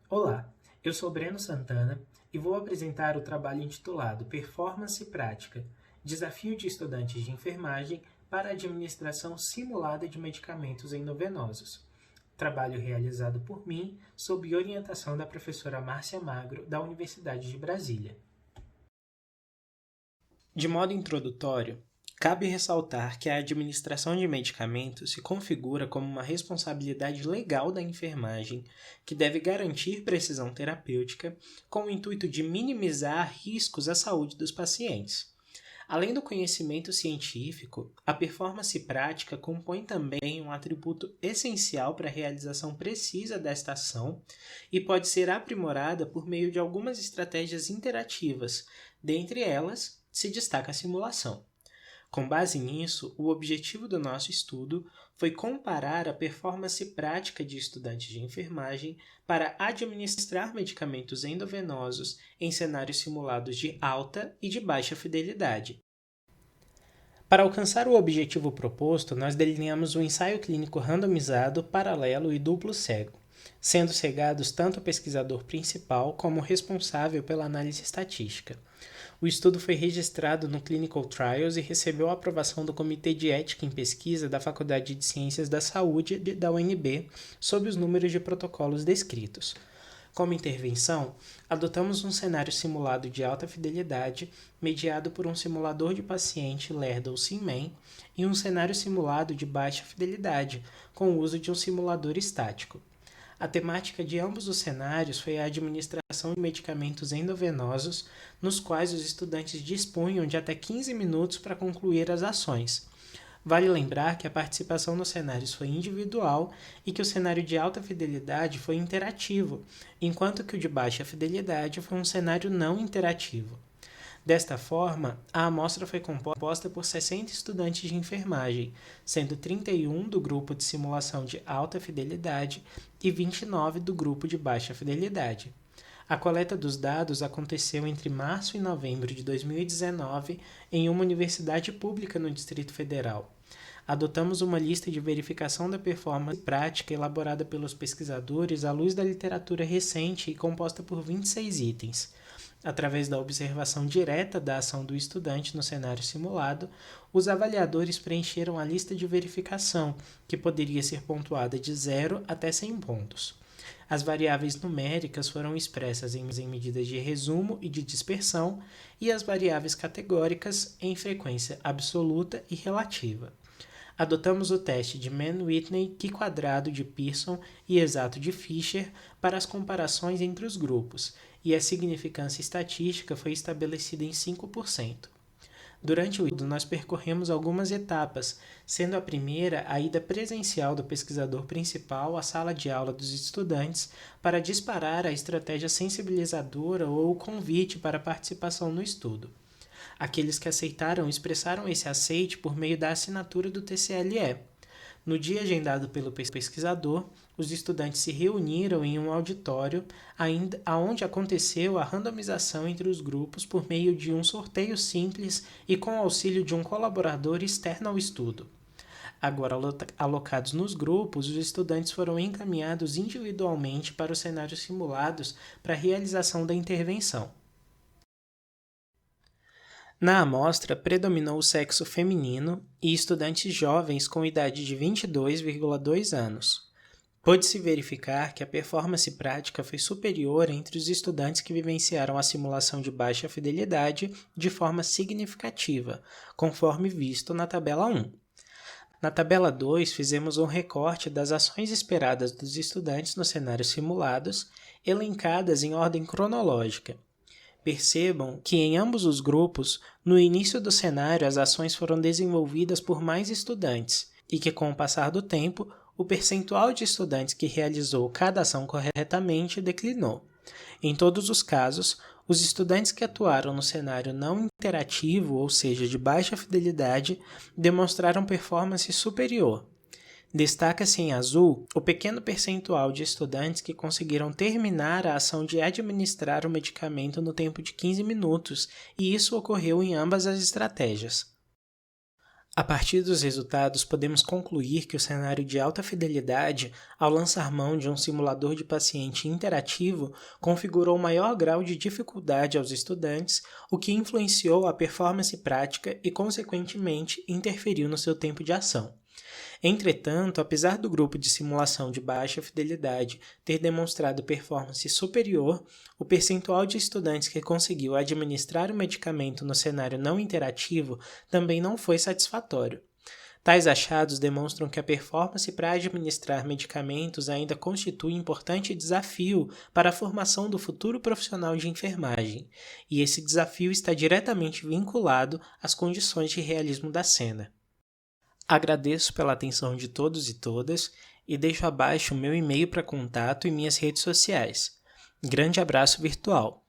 Olá, eu sou Breno Santana e vou apresentar o trabalho intitulado Performance Prática, Desafio de Estudantes de Enfermagem para a Administração Simulada de Medicamentos Endovenosos. Trabalho realizado por mim sob orientação da professora Márcia Magro, da Universidade de Brasília. De modo introdutório, cabe ressaltar que a administração de medicamentos se configura como uma responsabilidade legal da enfermagem que deve garantir precisão terapêutica com o intuito de minimizar riscos à saúde dos pacientes. Além do conhecimento científico, a performance prática compõe também um atributo essencial para a realização precisa desta ação e pode ser aprimorada por meio de algumas estratégias interativas, dentre elas se destaca a simulação. Com base nisso, o objetivo do nosso estudo foi comparar a performance prática de estudantes de enfermagem para administrar medicamentos endovenosos em cenários simulados de alta e de baixa fidelidade. Para alcançar o objetivo proposto, nós delineamos um ensaio clínico randomizado, paralelo e duplo cego, sendo cegados tanto o pesquisador principal como o responsável pela análise estatística. O estudo foi registrado no Clinical Trials e recebeu a aprovação do Comitê de Ética em Pesquisa da Faculdade de Ciências da Saúde da UNB sob os números de protocolos descritos. Como intervenção, adotamos um cenário simulado de alta fidelidade, mediado por um simulador de paciente lerda ou SIMAN, e um cenário simulado de baixa fidelidade, com o uso de um simulador estático. A temática de ambos os cenários foi a administração de medicamentos endovenosos, nos quais os estudantes dispunham de até 15 minutos para concluir as ações. Vale lembrar que a participação nos cenários foi individual e que o cenário de alta fidelidade foi interativo, enquanto que o de baixa fidelidade foi um cenário não interativo. Desta forma, a amostra foi composta por 60 estudantes de enfermagem, sendo 31 do grupo de simulação de alta fidelidade e 29 do grupo de baixa fidelidade. A coleta dos dados aconteceu entre março e novembro de 2019 em uma universidade pública no Distrito Federal. Adotamos uma lista de verificação da performance prática elaborada pelos pesquisadores à luz da literatura recente e composta por 26 itens. Através da observação direta da ação do estudante no cenário simulado, os avaliadores preencheram a lista de verificação, que poderia ser pontuada de 0 até 100 pontos. As variáveis numéricas foram expressas em medidas de resumo e de dispersão, e as variáveis categóricas em frequência absoluta e relativa. Adotamos o teste de Mann-Whitney, Q² de Pearson e exato de Fisher para as comparações entre os grupos, e a significância estatística foi estabelecida em 5%. Durante o estudo, nós percorremos algumas etapas, sendo a primeira a ida presencial do pesquisador principal à sala de aula dos estudantes para disparar a estratégia sensibilizadora ou o convite para a participação no estudo. Aqueles que aceitaram expressaram esse aceite por meio da assinatura do TCLE. No dia agendado pelo pesquisador, os estudantes se reuniram em um auditório onde aconteceu a randomização entre os grupos por meio de um sorteio simples e com o auxílio de um colaborador externo ao estudo. Agora alocados nos grupos, os estudantes foram encaminhados individualmente para os cenários simulados para a realização da intervenção. Na amostra, predominou o sexo feminino e estudantes jovens com idade de 22,2 anos. Pôde-se verificar que a performance prática foi superior entre os estudantes que vivenciaram a simulação de baixa fidelidade de forma significativa, conforme visto na tabela 1. Na tabela 2, fizemos um recorte das ações esperadas dos estudantes nos cenários simulados, elencadas em ordem cronológica. Percebam que em ambos os grupos, no início do cenário, as ações foram desenvolvidas por mais estudantes e que, com o passar do tempo, o percentual de estudantes que realizou cada ação corretamente declinou. Em todos os casos, os estudantes que atuaram no cenário não interativo, ou seja, de baixa fidelidade, demonstraram performance superior. Destaca-se em azul o pequeno percentual de estudantes que conseguiram terminar a ação de administrar o medicamento no tempo de 15 minutos, e isso ocorreu em ambas as estratégias. A partir dos resultados, podemos concluir que o cenário de alta fidelidade, ao lançar mão de um simulador de paciente interativo, configurou maior grau de dificuldade aos estudantes, o que influenciou a performance prática e, consequentemente, interferiu no seu tempo de ação. Entretanto, apesar do grupo de simulação de baixa fidelidade ter demonstrado performance superior, o percentual de estudantes que conseguiu administrar o medicamento no cenário não interativo também não foi satisfatório. Tais achados demonstram que a performance para administrar medicamentos ainda constitui importante desafio para a formação do futuro profissional de enfermagem, e esse desafio está diretamente vinculado às condições de realismo da cena. Agradeço pela atenção de todos e todas e deixo abaixo o meu e-mail para contato e minhas redes sociais. Grande abraço virtual!